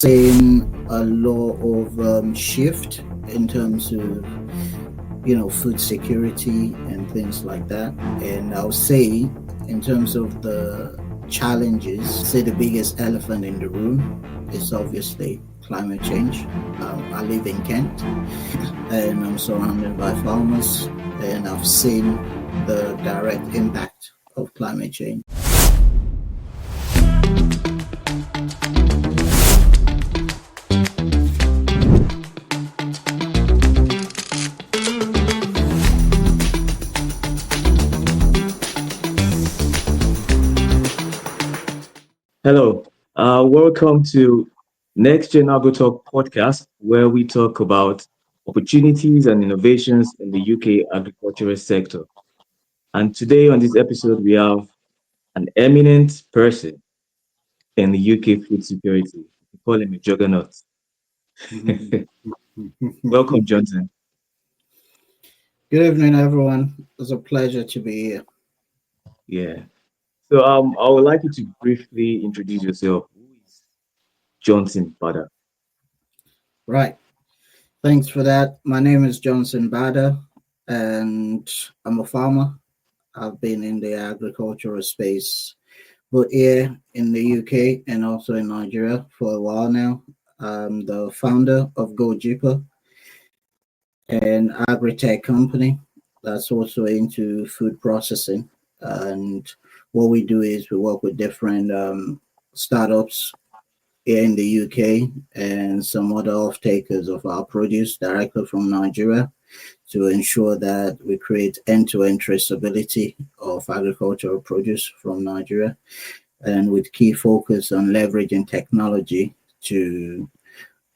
seeing a lot of shift in terms of food security and things like that. And I'll say, in terms of the challenges, say the biggest elephant in the room is obviously climate change. I live in Kent and I'm surrounded by farmers, and I've seen the direct impact of climate change. Hello, welcome to NextGen Agro Talk Podcast, where we talk about opportunities and innovations in the UK agricultural sector. And today on this episode, we have an eminent person in the UK food security. We call him a juggernaut. Welcome, Johnson. Good evening, everyone. It's a pleasure to be here. Yeah. So I would like you to briefly introduce yourself. Who is Johnson Bada? Right. Thanks for that. My name is Johnson Bada, and I'm a farmer. I've been in the agricultural space, both here in the UK and also in Nigeria for a while now. I'm the founder of Go-Geeper, an agritech company that's also into food processing. And what we do is we work with different startups here in the UK and some other off-takers of our produce directly from Nigeria to ensure that we create end-to-end traceability of agricultural produce from Nigeria, and with key focus on leveraging technology to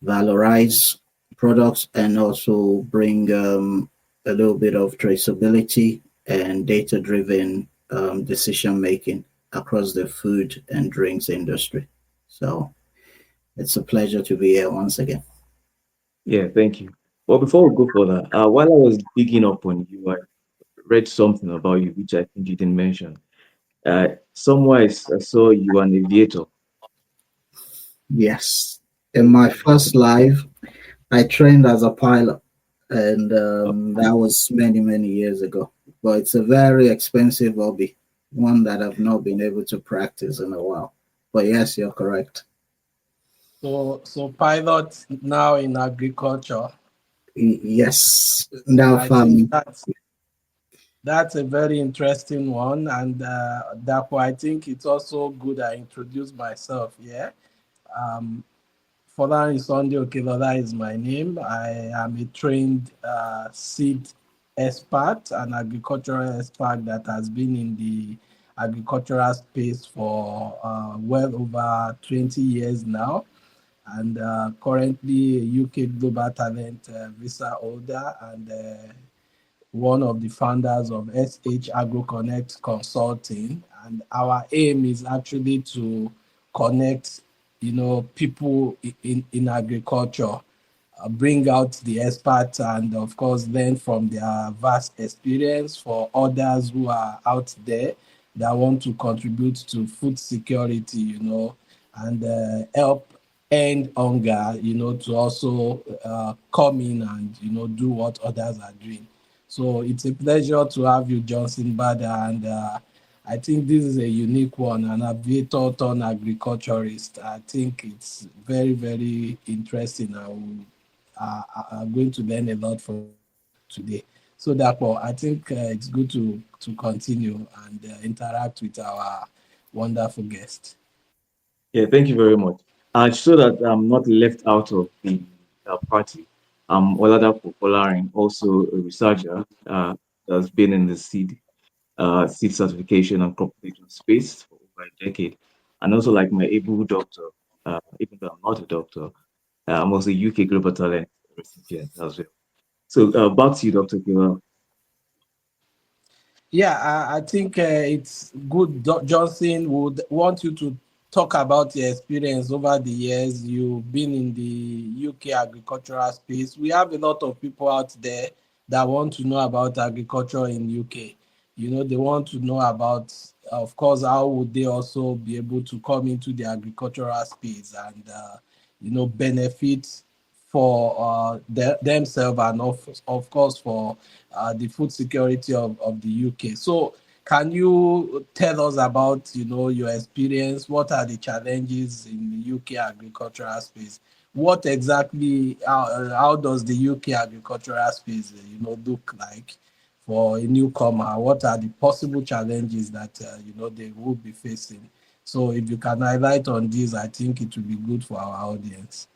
valorize products and also bring a little bit of traceability and data-driven decision making across the food and drinks industry. So it's a pleasure to be here once again. Yeah, thank you. Well, before we go further, while I was digging up on you, I read something about you, which I think you didn't mention. Somewhere I saw you an aviator. Yes. In my first life, I trained as a pilot, and that was many, many years ago. But it's a very expensive hobby, one that I've not been able to practice in a while. But yes, you're correct. So pilot now in agriculture. Yes, now I think farming. that's a very interesting one, and therefore I think it's also good I introduce myself. Yeah, um, Folarin Okelola is my name. I am a trained seed expert and agricultural expert that has been in the agricultural space for well over 20 years now, and currently a UK Global Talent visa holder, and one of the founders of SH Agroconnect Consulting. And our aim is actually to connect, people in agriculture, bring out the experts, and of course learn from their vast experience for others who are out there that want to contribute to food security, and help end hunger, to also come in and, do what others are doing. So it's a pleasure to have you, Johnson Bada, and I think this is a unique one, an aviator turned agriculturist. I think it's very, very interesting. I'm going to learn a lot from today. So therefore, I think it's good to continue and interact with our wonderful guest. Yeah, thank you very much. So that I'm not left out of the party, Oladapo Folarin, also a researcher that's been in the seed certification and crop protection space for over a decade, and also like my able doctor, even though I'm not a doctor, I'm also a UK Global Talent recipient as well. So back to you, Dr. Kila. Yeah, I think it's good. Johnson would want you to talk about your experience over the years. You've been in the UK agricultural space. We have a lot of people out there that want to know about agriculture in UK. They want to know about, of course, how would they also be able to come into the agricultural space, and benefits for themselves and of course for the food security of the UK. So can you tell us about your experience? What are the challenges in the UK agricultural space? What exactly how does the UK agricultural space look like for a newcomer? What are the possible challenges that they will be facing? So if you can highlight on this, I think it will be good for our audience.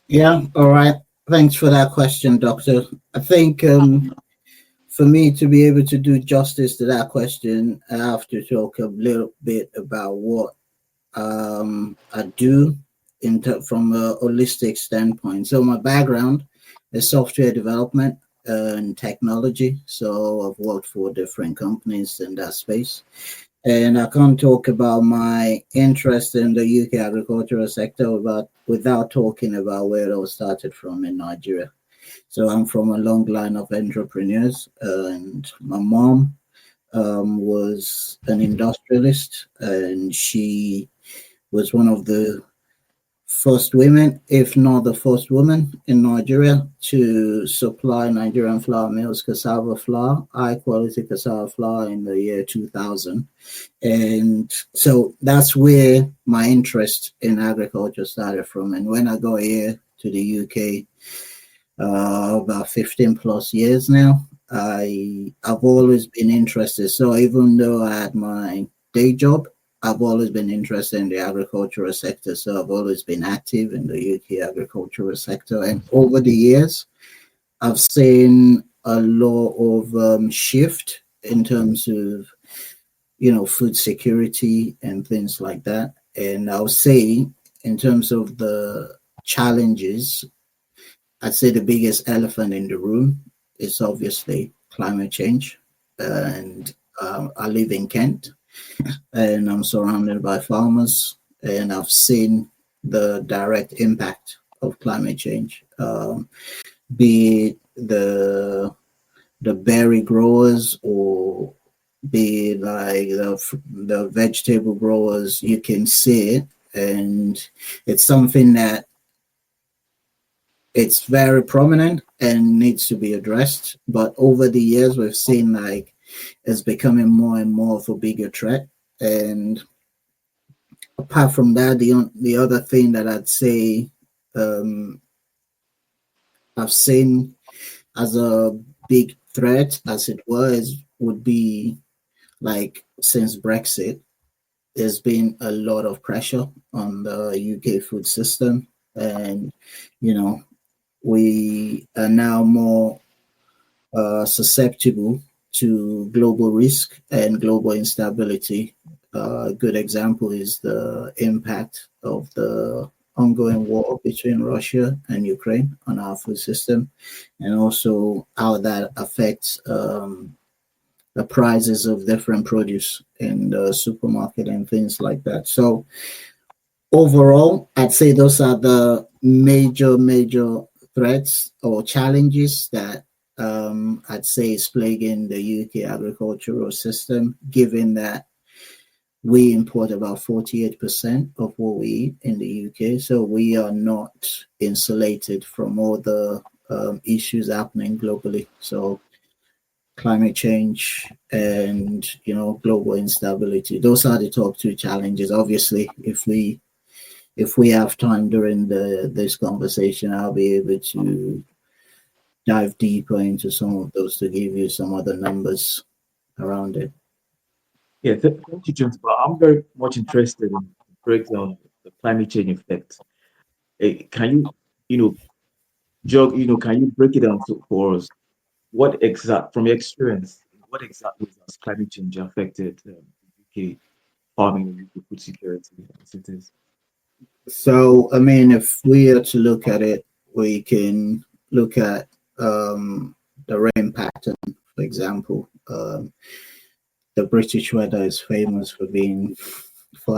Yeah, all right. Thanks for that question, Doctor. I think for me to be able to do justice to that question, I have to talk a little bit about what I do from a holistic standpoint. So my background is software development and technology. So I've worked for different companies in that space. And I can't talk about my interest in the UK agricultural sector without talking about where it all started from in Nigeria. So I'm from a long line of entrepreneurs, and my mom was an industrialist, and she was one of the first women, if not the first woman in Nigeria to supply Nigerian flour mills cassava flour, high quality cassava flour in the year 2000. And so that's where my interest in agriculture started from. And when I got here to the UK, about 15 plus years now, I've always been interested. So even though I had my day job, I've always been interested in the agricultural sector. So I've always been active in the UK agricultural sector. And over the years, I've seen a lot of shift in terms of, food security and things like that. And I'll say in terms of the challenges, I'd say the biggest elephant in the room is obviously climate change. And I live in Kent, and I'm surrounded by farmers, and I've seen the direct impact of climate change, be it the berry growers or be it like the vegetable growers. You can see it, and it's something that it's very prominent and needs to be addressed. But over the years, we've seen like it's becoming more and more of a bigger threat. And apart from that, the other thing that I'd say I've seen as a big threat, as it would be like since Brexit, there's been a lot of pressure on the UK food system, and we are now more susceptible to global risk and global instability. A good example is the impact of the ongoing war between Russia and Ukraine on our food system, and also how that affects the prices of different produce in the supermarket and things like that. So overall, I'd say those are the major threats or challenges that I'd say is plaguing the UK agricultural system, given that we import about 48% of what we eat in the UK. So we are not insulated from all the issues happening globally. So climate change and global instability, those are the top two challenges. Obviously, if we have time during this conversation, I'll be able to dive deeper into some of those to give you some other numbers around it. Yeah, thank you, Johnson. But I'm very much interested in the breakdown of the climate change effect. Can can you break it down for us? From your experience, what exactly has climate change affected UK farming and UK food security as it is? So, I mean, if we are to look at it, we can look at the rain pattern, for example. The British weather is famous for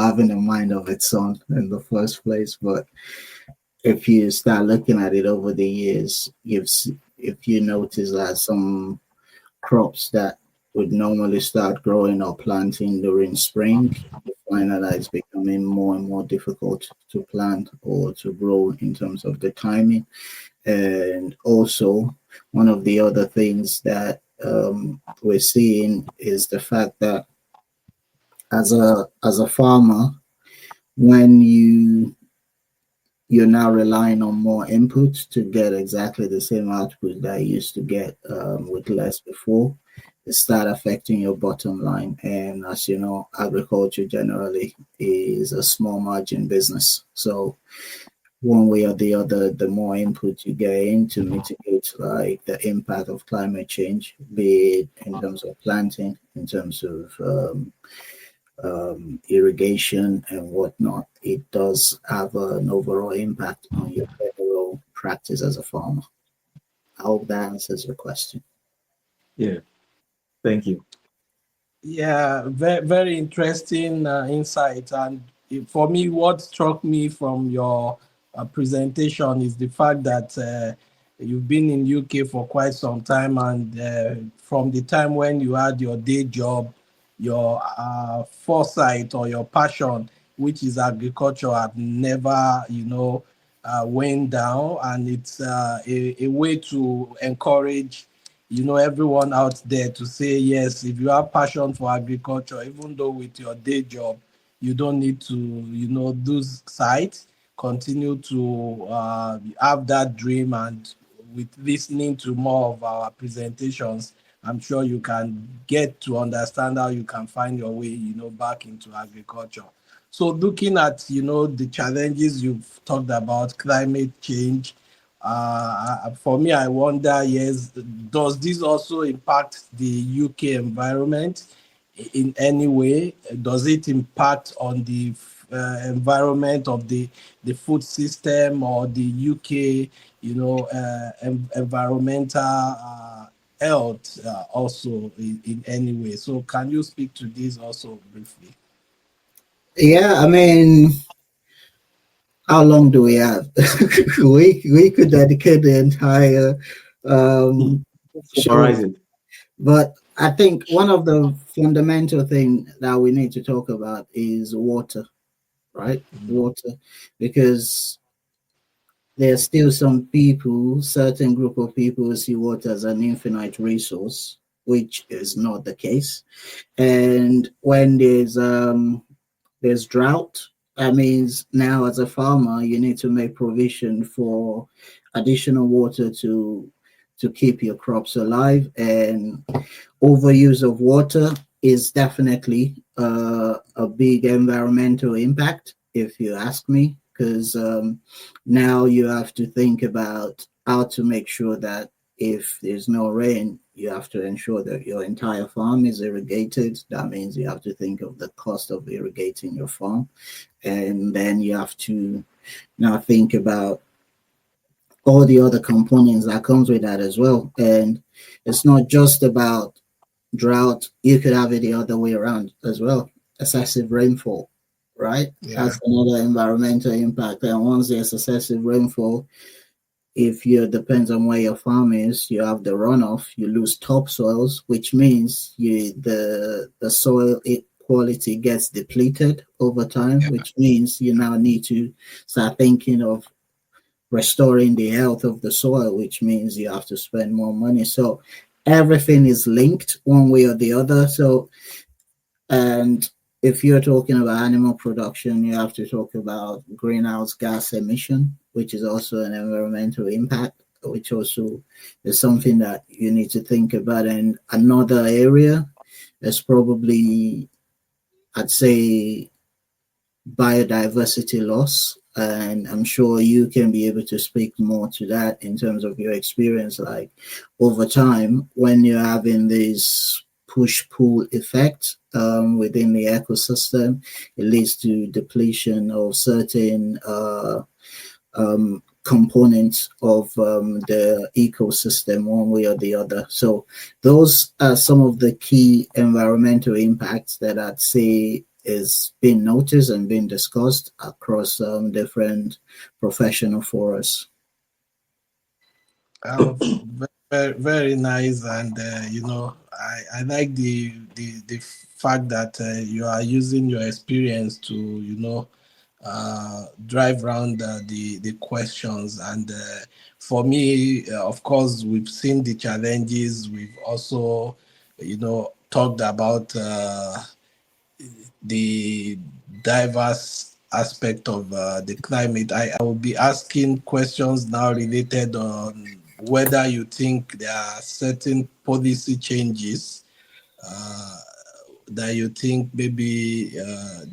having a mind of its own in the first place. But if you start looking at it over the years, if you notice that some crops that would normally start growing or planting during spring, you find out that it's becoming more and more difficult to plant or to grow in terms of the timing. And also, one of the other things that we're seeing is the fact that as a farmer, when you're now relying on more inputs to get exactly the same output that you used to get with less before, it start affecting your bottom line. And as you know, agriculture generally is a small margin business. So one way or the other, the more input you get in to mitigate like the impact of climate change, be it in terms of planting, in terms of irrigation and whatnot, it does have an overall impact on your overall practice as a farmer. I hope that answers your question. Yeah, thank you. Yeah, very, very interesting insight. And for me, what struck me from your presentation is the fact that you've been in UK for quite some time, and from the time when you had your day job, your foresight or your passion, which is agriculture, had never, went down, and it's a way to encourage everyone out there to say, yes, if you have passion for agriculture, even though with your day job, you don't need to, do sites, continue to have that dream. And with listening to more of our presentations, I'm sure you can get to understand how you can find your way, back into agriculture. So looking at, the challenges you've talked about, climate change, for me, I wonder, yes, does this also impact the UK environment in any way? Does it impact on the environment of the food system or the UK, environmental health also in any way? So can you speak to this also briefly? Yeah, I mean, how long do we have? we could dedicate the entire show, Summarize it. but I think one of the fundamental thing that we need to talk about is water, right? Water, because there's still some people, certain group of people who see water as an infinite resource, which is not the case. And when there's drought, that means now as a farmer you need to make provision for additional water to keep your crops alive. And overuse of water is definitely a big environmental impact, if you ask me, because now you have to think about how to make sure that if there's no rain, you have to ensure that your entire farm is irrigated. That means you have to think of the cost of irrigating your farm. And then you have to now think about all the other components that comes with that as well. And it's not just about drought. You could have it the other way around as well. Excessive rainfall, right? Yeah. That's another environmental impact. And once there's excessive rainfall, if you depends on where your farm is, you have the runoff, you lose topsoils, which means the soil quality gets depleted over time, which means you now need to start thinking of restoring the health of the soil, which means you have to spend more money. So everything is linked one way or the other. So, and if you're talking about animal production, you have to talk about greenhouse gas emission, which is also an environmental impact, which also is something that you need to think about. And another area is probably, I'd say, biodiversity loss. And I'm sure you can be able to speak more to that in terms of your experience. Like over time, when you're having this push-pull effect within the ecosystem, it leads to depletion of certain components of the ecosystem one way or the other. So those are some of the key environmental impacts that I'd say is being noticed and being discussed across different professional forums. Very, very nice, and I like the fact that you are using your experience to, drive around the questions. And for me, of course, we've seen the challenges. We've also, talked about the diverse aspect of the climate. I will be asking questions now related on whether you think there are certain policy changes that you think maybe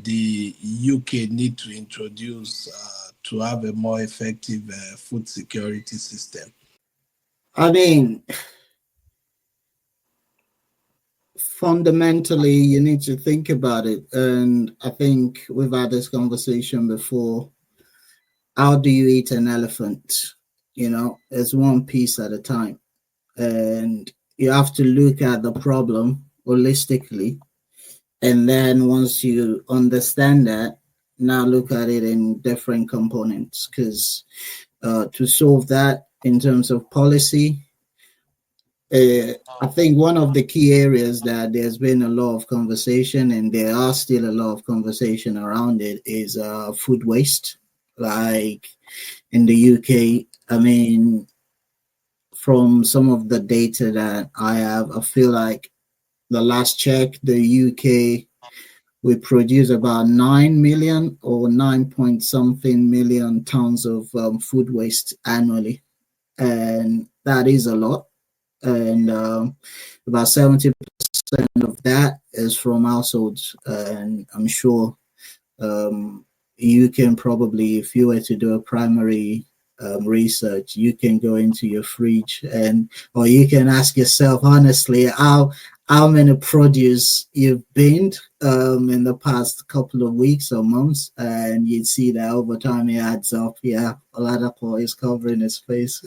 the UK need to introduce to have a more effective food security system? I mean, fundamentally, you need to think about it. And I think we've had this conversation before. How do you eat an elephant? It's one piece at a time. And you have to look at the problem holistically. And then once you understand that, now look at it in different components. Because to solve that in terms of policy, I think one of the key areas that there's been a lot of conversation, and there are still a lot of conversation around it, is food waste. Like in the UK, I mean, from some of the data that I have, I feel like the last check, the UK, we produce about 9 million or 9 point something million tons of food waste annually. And that is a lot. And about 70% of that is from households. And I'm sure you can probably, if you were to do a primary research, you can go into your fridge or you can ask yourself honestly how many produce you've binned in the past couple of weeks or months, and you'd see that over time it adds up. Yeah, Oladapo is covering his face.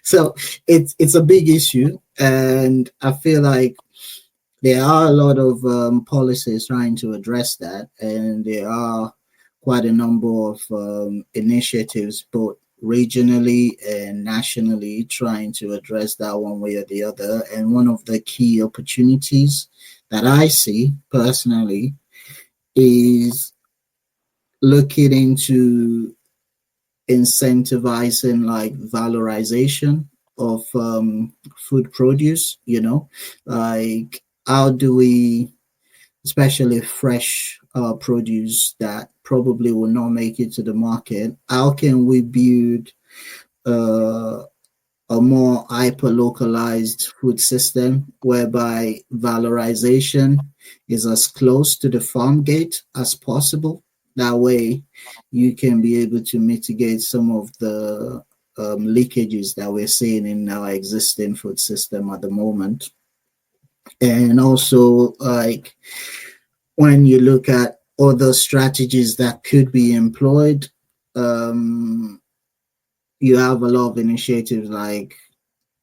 So it's a big issue, and I feel like there are a lot of policies trying to address that, and there are quite a number of initiatives, both regionally and nationally, trying to address that one way or the other. And one of the key opportunities that I see personally is looking into incentivizing like valorization of food produce, like how do we, especially fresh produce that probably will not make it to the market, how can we build a more hyper-localized food system whereby valorization is as close to the farm gate as possible? That way you can be able to mitigate some of the leakages that we're seeing in our existing food system at the moment. And also, like, when you look at other strategies that could be employed, you have a lot of initiatives, like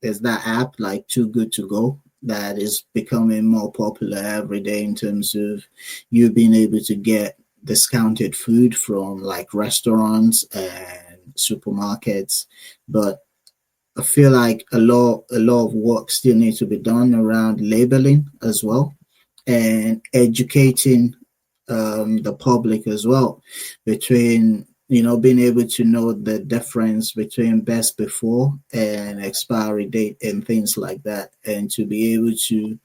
there's that app like Too Good To Go that is becoming more popular every day in terms of you being able to get discounted food from like restaurants and supermarkets. But I feel like a lot of work still needs to be done around labeling as well, and educating the public as well, between being able to know the difference between best before and expiry date and things like that, and to be able to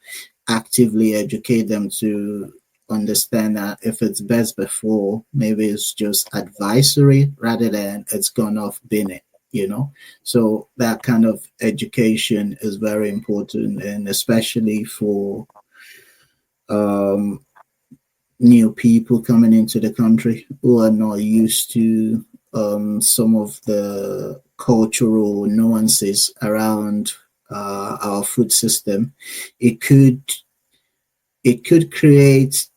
actively educate them to understand that if it's best before, maybe it's just advisory rather than it's gone off binning. So that kind of education is very important, and especially for new people coming into the country who are not used to some of the cultural nuances around our food system. It could create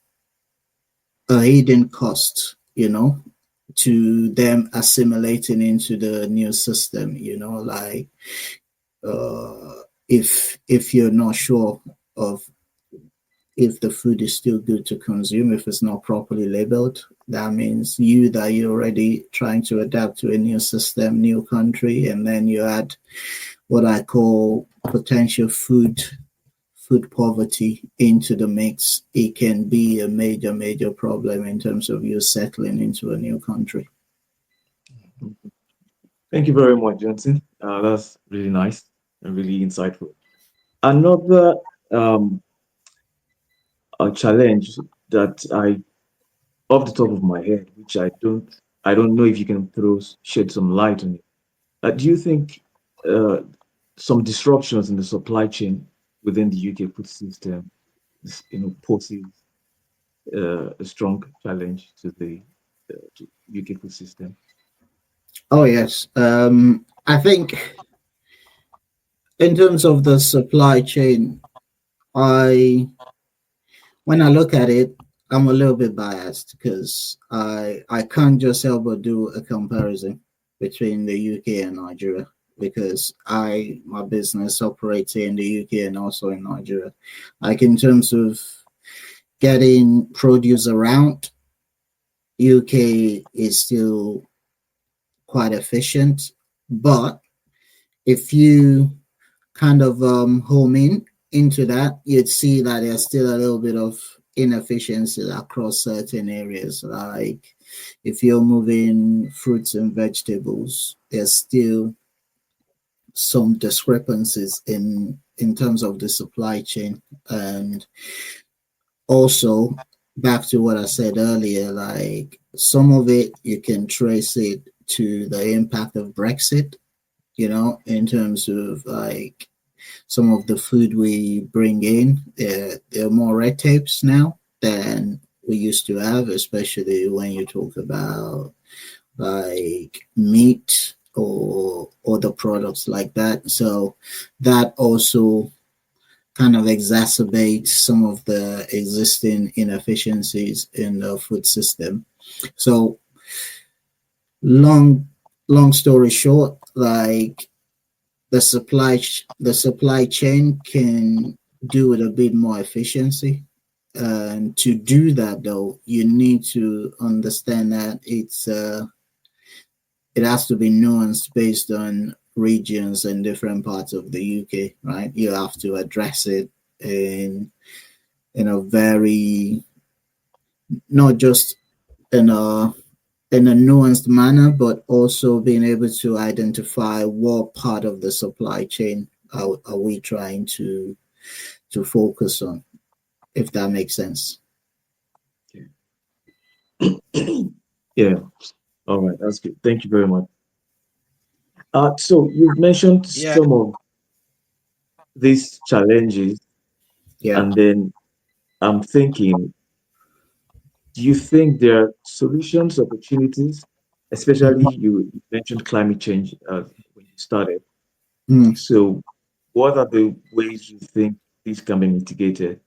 a hidden cost, to them assimilating into the new system, like if you're not sure of if the food is still good to consume, if it's not properly labeled, that means you're already trying to adapt to a new system, new country, and then you add what I call potential food food poverty into the mix, it can be a major problem in terms of you settling into a new country. Thank you very much, Johnson. That's really nice and really insightful. Another a challenge that I, off the top of my head, which I don't know if you can shed some light on it. Do you think uh, some disruptions in the supply chain within the UK food system, poses a strong challenge to the UK food system? Oh yes, I think in terms of the supply chain, I when I look at it, I'm a little bit biased because I can't just help but do a comparison between the UK and Nigeria because my business operates in the UK and also in Nigeria. Like in terms of getting produce around, UK is still quite efficient, but if you kind of home into that, you'd see that there's still a little bit of inefficiency across certain areas. Like if you're moving fruits and vegetables, there's still some discrepancies in terms of the supply chain. And also back to what I said earlier, like some of it you can trace it to the impact of Brexit, in terms of like some of the food we bring in, there are more red tapes now than we used to have, especially when you talk about like meat or other products like that. So that also kind of exacerbates some of the existing inefficiencies in the food system. So long story short, like the supply chain can do with a bit more efficiency. And to do that, though, you need to understand that it has to be nuanced based on regions and different parts of the UK, right? You have to address it in a very, not just in a nuanced manner, but also being able to identify what part of the supply chain are we trying to focus on, if that makes sense. Yeah. All right. That's good. Thank you very much. So you've mentioned Yeah. some of these challenges, Yeah. and then I'm thinking, do you think there are solutions, opportunities, especially you mentioned climate change when you started. Mm, So what are the ways you think these can be mitigated?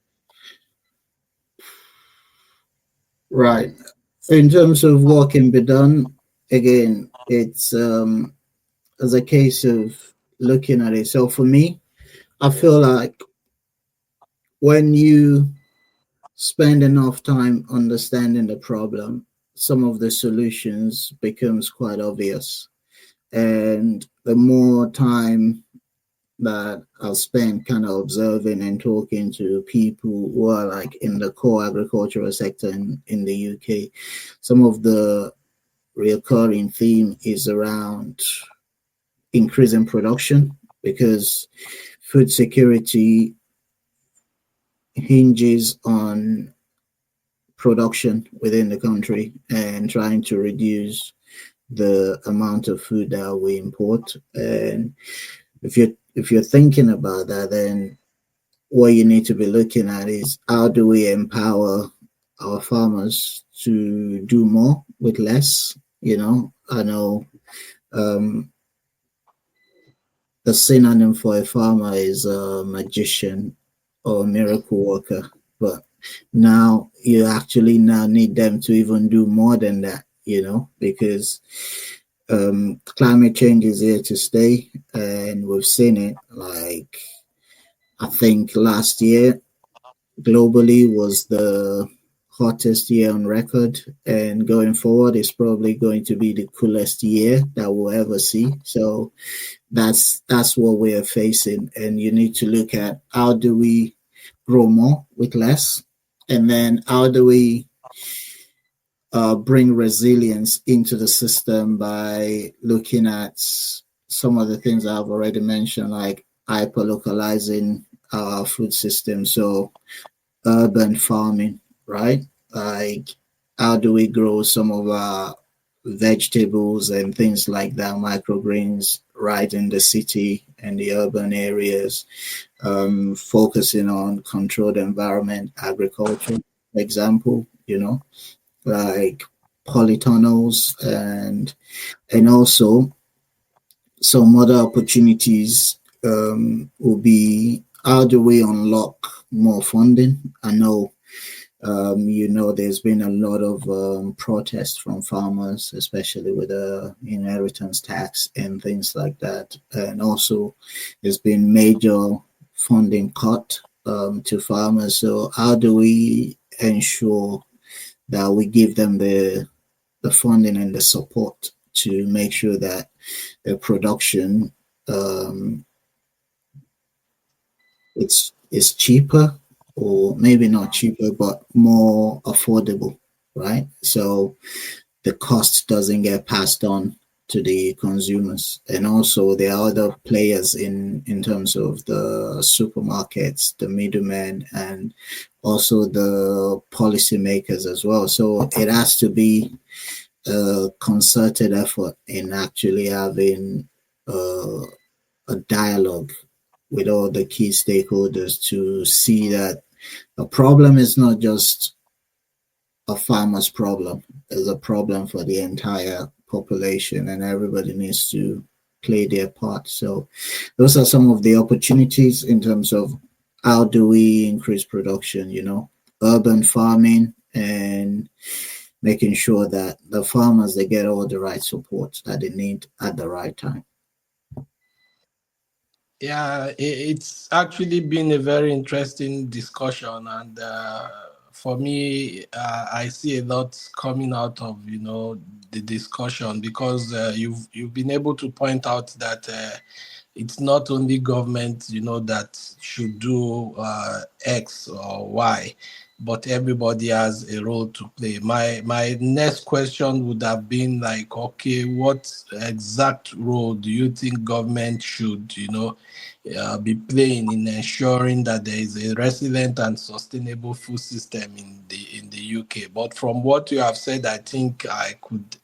right. In terms of what can be done, again, it's as a case of looking at it. So for me, I feel like when you spend enough time understanding the problem, some of the solutions becomes quite obvious. And the more time that I'll spend kind of observing and talking to people who are like in the core agricultural sector in the UK, some of the recurring theme is around increasing production because food security hinges on production within the country and trying to reduce the amount of food that we import. And if you're thinking about that, then what you need to be looking at is how do we empower our farmers to do more with less. I know the synonym for a farmer is a magician or a miracle worker, but now you actually now need them to even do more than that, because climate change is here to stay, and we've seen it. Like I think last year globally was the hottest year on record, and going forward is probably going to be the coolest year that we'll ever see. So that's what we're facing, and you need to look at how do we grow more with less? And then how do we bring resilience into the system by looking at some of the things I've already mentioned, like hyper-localizing our food system? So urban farming, right? Like how do we grow some of our vegetables and things like that, microgreens, right in the city and the urban areas, focusing on controlled environment agriculture, for example, like polytunnels and also some other opportunities will be how do we unlock more funding? I know there's been a lot of protests from farmers, especially with the inheritance tax and things like that. And also, there's been major funding cut to farmers. So, how do we ensure that we give them the funding and the support to make sure that their production it's cheaper, or maybe not cheaper, but more affordable, right? So the cost doesn't get passed on to the consumers. And also there are other players in terms of the supermarkets, the middlemen, and also the policymakers as well. So it has to be a concerted effort in actually having a dialogue with all the key stakeholders to see that the problem is not just a farmer's problem, it's a problem for the entire population, and everybody needs to play their part. So those are some of the opportunities in terms of how do we increase production, urban farming, and making sure that the farmers, they get all the right support that they need at the right time. Yeah, it's actually been a very interesting discussion, and for me, I see a lot coming out of the discussion, because you've been able to point out that it's not only government that should do X or Y, but everybody has a role to play. My next question would have been like, okay, what exact role do you think government should be playing in ensuring that there is a resilient and sustainable food system in the UK? But from what you have said, I think I could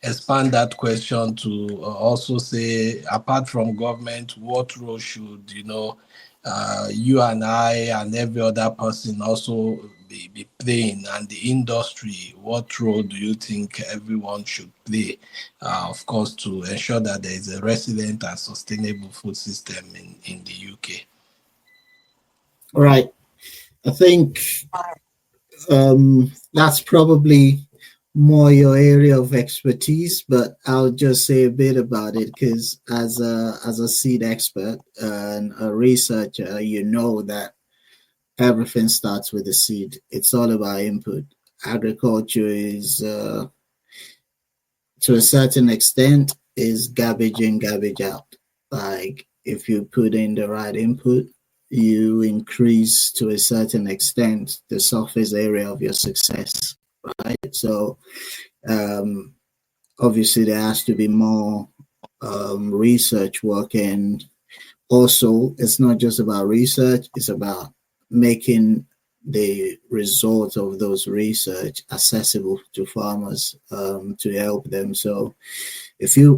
expand that question to also say, apart from government, what role should you and I and every other person also be playing, and the industry, what role do you think everyone should play, of course, to ensure that there is a resilient and sustainable food system in the UK? All right. I think that's probably more your area of expertise, but I'll just say a bit about it, because as a seed expert and a researcher, that everything starts with the seed. It's all about input. Agriculture is, to a certain extent, is garbage in, garbage out. Like if you put in the right input, you increase to a certain extent the surface area of your success, right? So obviously there has to be more research work, and also it's not just about research, it's about making the results of those research accessible to farmers, to help them. So if we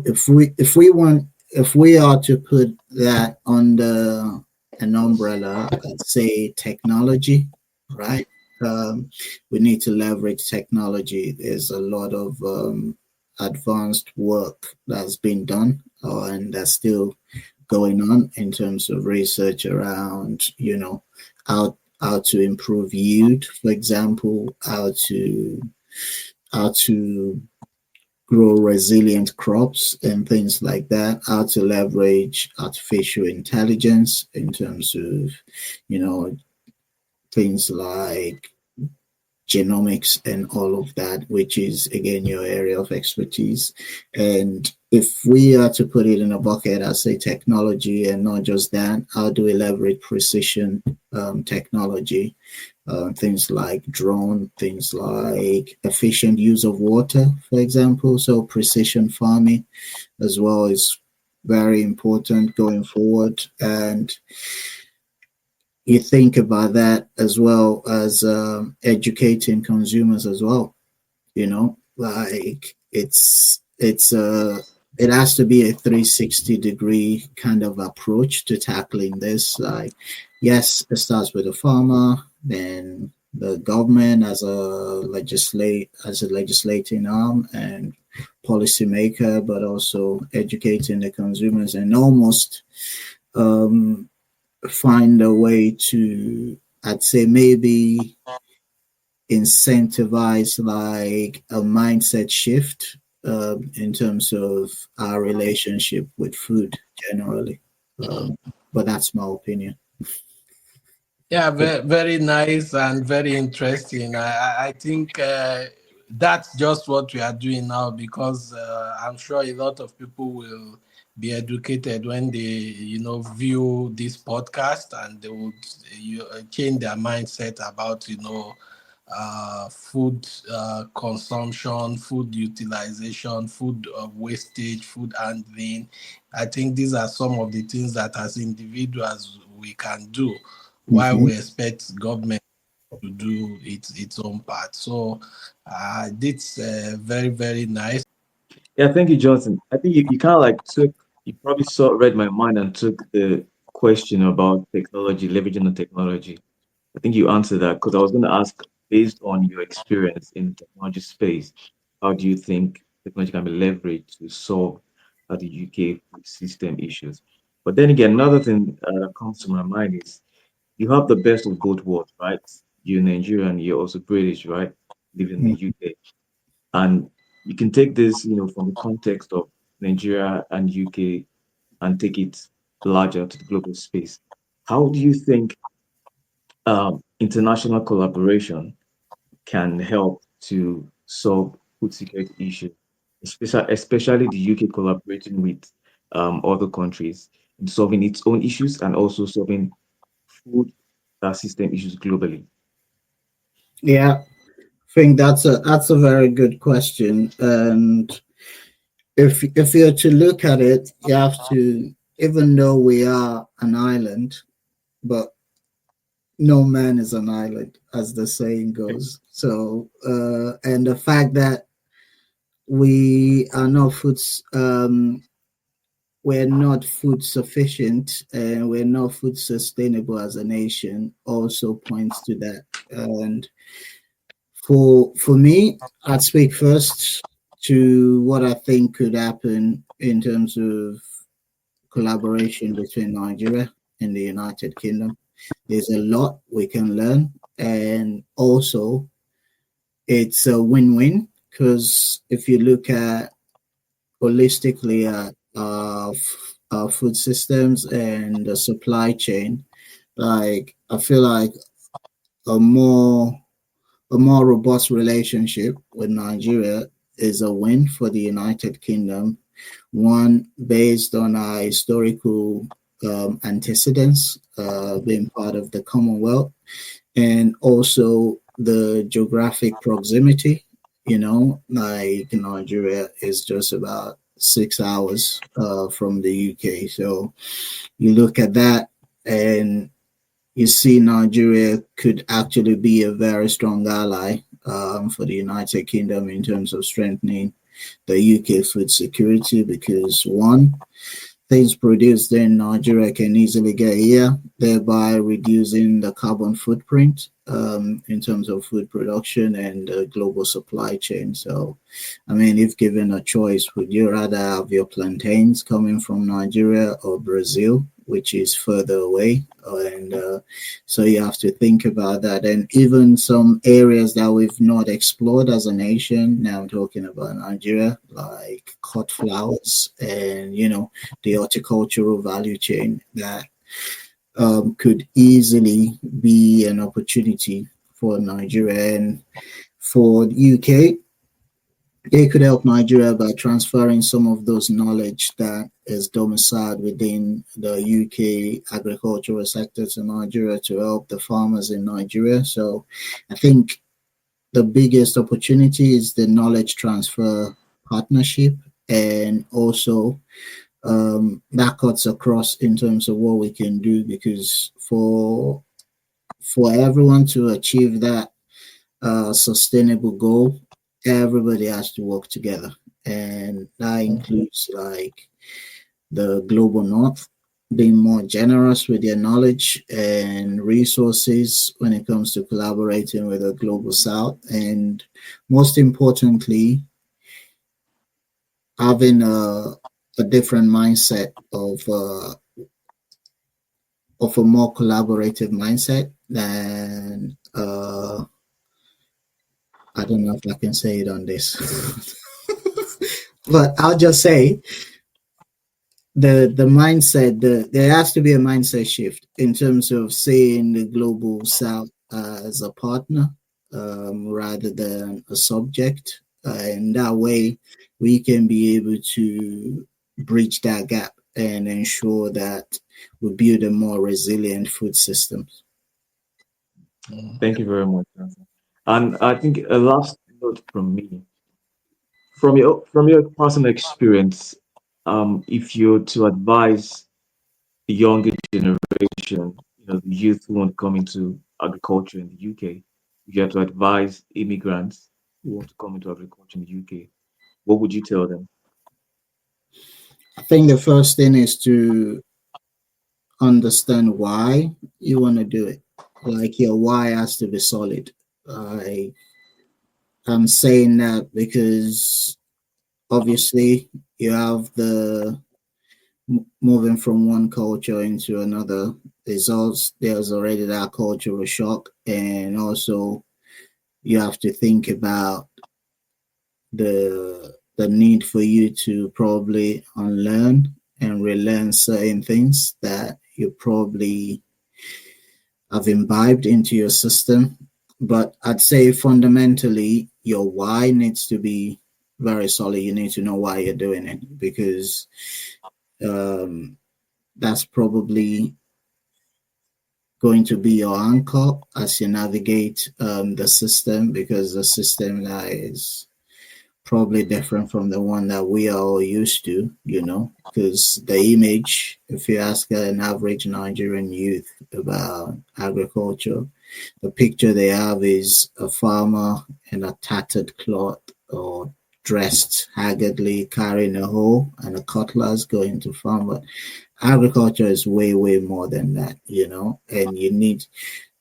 are to put that under an umbrella, let's say technology, right? We need to leverage technology. There's a lot of advanced work that's been done, and that's still going on in terms of research around, how to improve yield, for example, how to grow resilient crops and things like that, how to leverage artificial intelligence in terms of, things like genomics and all of that, which is again your area of expertise. And if we are to put it in a bucket as say technology, and not just that, how do we leverage precision technology, things like drone, things like efficient use of water, for example. So precision farming as well is very important going forward. And you think about that as well as educating consumers as well. Like it has to be a 360-degree kind of approach to tackling this. Like, yes, it starts with the farmer, then the government as a legislating arm and policymaker, but also educating the consumers, and almost find a way to, I'd say, maybe incentivize like a mindset shift in terms of our relationship with food generally. But that's my opinion. Yeah, very nice and very interesting. I think that's just what we are doing now, because I'm sure a lot of people will be educated when they, view this podcast, and they would change their mindset about, food consumption, food utilization, food wastage, food handling. I think these are some of the things that as individuals we can do, while Mm-hmm. we expect government to do its own part. So it's very, very nice. Yeah, thank you, Johnson. I think you kind of like you probably read my mind and took the question about technology, leveraging the technology. I think you answered that, because I was going to ask, based on your experience in the technology space, how do you think technology can be leveraged to solve the UK food system issues? But then again, another thing that comes to my mind is you have the best of both worlds, right? You're Nigerian, you're also British, right? Living in the UK. And you can take this, from the context of Nigeria and UK and take it larger to the global space. How do you think international collaboration can help to solve food security issues, especially the UK collaborating with other countries in solving its own issues and also solving food system issues globally? Yeah, I think that's a very good question. And if you're to look at it, you have to, even though we are an island, but no man is an island, as the saying goes. So, and the fact that we are not we're not food sufficient and we're not food sustainable as a nation also points to that. And for me, I'd speak first to what I think could happen in terms of collaboration between Nigeria and the United Kingdom. There's a lot we can learn, and also it's a win-win, because if you look at holistically at our food systems and the supply chain, like I feel like a more a more robust relationship with Nigeria is a win for the United Kingdom. One based on our historical antecedents, being part of the Commonwealth, and also the geographic proximity. Like Nigeria is just about 6 hours from the UK. So you look at that, and you see Nigeria could actually be a very strong ally for the United Kingdom in terms of strengthening the UK food security, because one, things produced in Nigeria can easily get here, thereby reducing the carbon footprint in terms of food production and global supply chain. So, I mean, if given a choice, would you rather have your plantains coming from Nigeria or Brazil, which is further away? And so you have to think about that. And even some areas that we've not explored as a nation, now I'm talking about Nigeria, like cut flowers and, the horticultural value chain, that could easily be an opportunity for Nigeria. And for the UK, they could help Nigeria by transferring some of those knowledge that is domiciled within the UK agricultural sector to Nigeria to help the farmers in Nigeria. So I think the biggest opportunity is the knowledge transfer partnership, and also that cuts across in terms of what we can do, because for everyone to achieve that sustainable goal, everybody has to work together, and that includes like the global north being more generous with their knowledge and resources when it comes to collaborating with the global south, and most importantly, having a different mindset of a more collaborative mindset than I don't know if I can say it on this, but I'll just say the mindset. There has to be a mindset shift in terms of seeing the global south as a partner rather than a subject, and that way we can be able to bridge that gap and ensure that we build a more resilient food system. Thank you very much, Johnson. And I think a last note from me, from your personal experience, if you're to advise the younger generation, the youth who want to come into agriculture in the UK, if you have to advise immigrants who want to come into agriculture in the UK, what would you tell them? I think the first thing is to understand why you want to do it. Like your why has to be solid. I I'm saying that because obviously you have the moving from one culture into another. There's already that cultural shock, and also you have to think about the need for you to probably unlearn and relearn certain things that you probably have imbibed into your system. But I'd say fundamentally, your why needs to be very solid. You need to know why you're doing it, because um, that's probably going to be your anchor as you navigate the system, because the system that is probably different from the one that we are all used to, because the image, if you ask an average Nigerian youth about agriculture, the picture they have is a farmer in a tattered cloth or dressed haggardly, carrying a hoe and a cutlass going to farm. But agriculture is way, way more than that, and you need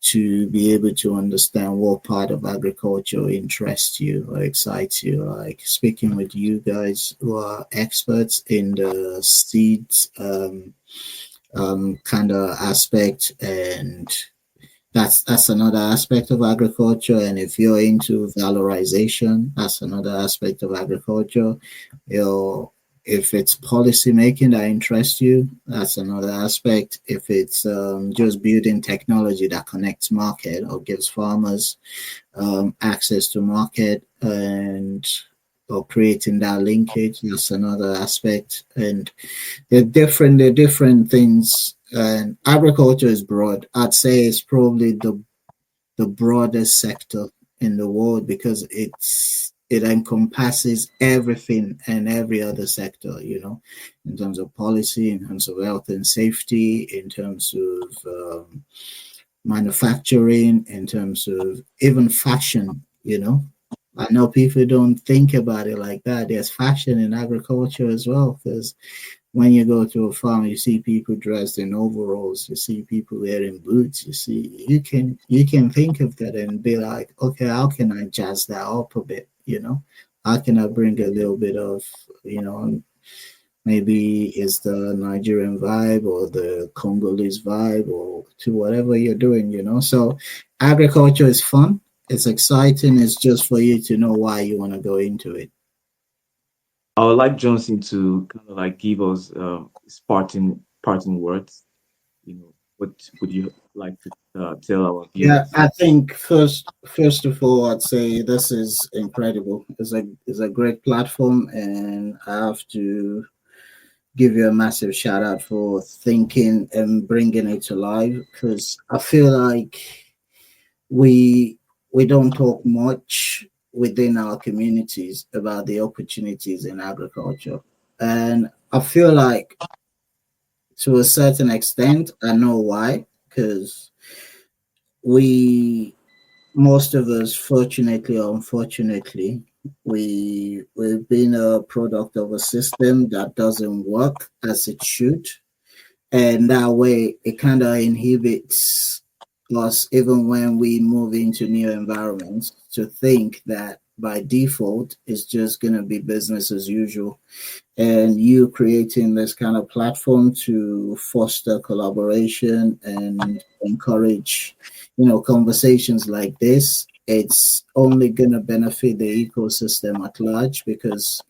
to be able to understand what part of agriculture interests you or excites you. Like speaking with you guys who are experts in the seeds kind of aspect, and that's another aspect of agriculture. And if you're into valorization, that's another aspect of agriculture. If it's policy making that interests you, that's another aspect. If it's just building technology that connects market or gives farmers access to market, and or creating that linkage, that's another aspect. And they're different things. And agriculture is broad. I'd say it's probably the broadest sector in the world, because it encompasses everything and every other sector, in terms of policy, in terms of health and safety, in terms of manufacturing, in terms of even fashion. I know people don't think about it like that. There's fashion in agriculture as well, because when you go to a farm, you see people dressed in overalls, you see people wearing boots, you can think of that and be like, okay, how can I jazz that up a bit? How can I bring a little bit of, maybe it's the Nigerian vibe or the Congolese vibe or to whatever you're doing, So agriculture is fun, it's exciting, it's just for you to know why you want to go into it. I would like Johnson to kind of like give us his parting words, What would you like to tell our Yeah, viewers? I think first of all, I'd say this is incredible. It's a great platform, and I have to give you a massive shout out for thinking and bringing it to life, because I feel like we we don't talk much within our communities about the opportunities in agriculture, and I feel like to a certain extent I know why, because we most of us, fortunately or unfortunately, we've been a product of a system that doesn't work as it should, and that way it kind of inhibits us even when we move into new environments to think that by default it's just going to be business as usual. And you creating this kind of platform to foster collaboration and encourage, conversations like this, it's only going to benefit the ecosystem at large, because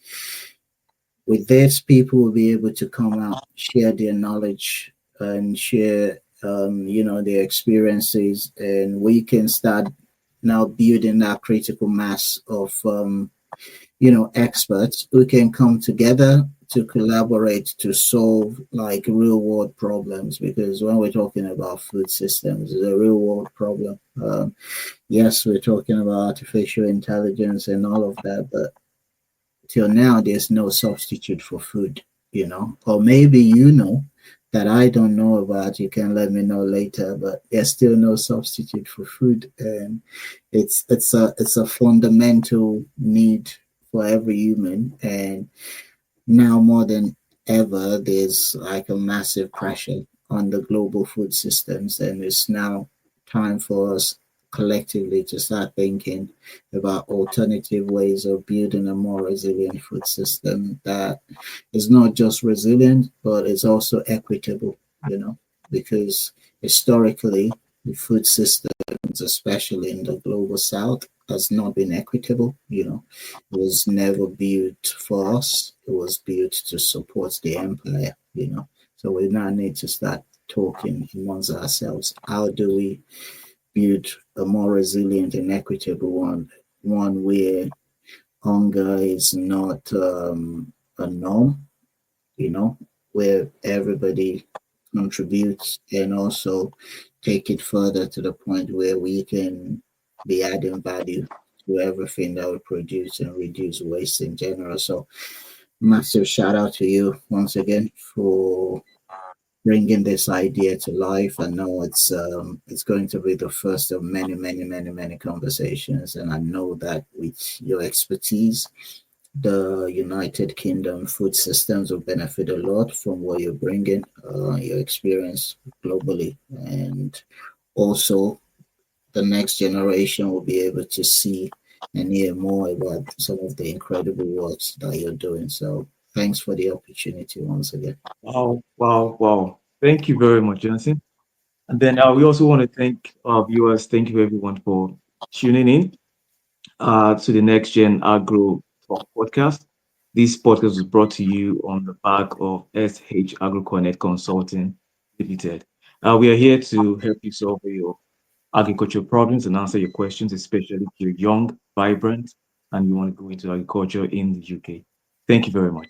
with this, people will be able to come out, share their knowledge, and share, their experiences, and we can start now building that critical mass of, experts who can come together to collaborate to solve like real world problems. Because when we're talking about food systems, it's a real world problem. Yes, we're talking about artificial intelligence and all of that, but till now there's no substitute for food, or maybe that I don't know about. You can let me know later, but there's still no substitute for food, and it's a fundamental need for every human. And now more than ever, there's like a massive pressure on the global food systems, and it's now time for us collectively to start thinking about alternative ways of building a more resilient food system that is not just resilient, but it's also equitable, because historically, the food systems, especially in the global south, has not been equitable. It was never built for us, it was built to support the empire. So we now need to start talking amongst ourselves. How do we build a more resilient and equitable one where hunger is not a norm, you know, where everybody contributes, and also take it further to the point where we can be adding value to everything that we produce and reduce waste in general. So, massive shout out to you once again for bringing this idea to life. I know it's going to be the first of many, many, many, many conversations, and I know that with your expertise, the United Kingdom food systems will benefit a lot from what you're bringing, your experience globally, and also the next generation will be able to see and hear more about some of the incredible works that you're doing. So thanks for the opportunity once again. Wow, wow, wow. Thank you very much, Johnson. And then we also want to thank our viewers. Thank you, everyone, for tuning in to the NextGen Agro Talk Podcast. This podcast was brought to you on the back of SH Agroconnect Consulting Ltd. We are here to help you solve your agricultural problems and answer your questions, especially if you're young, vibrant, and you want to go into agriculture in the UK. Thank you very much.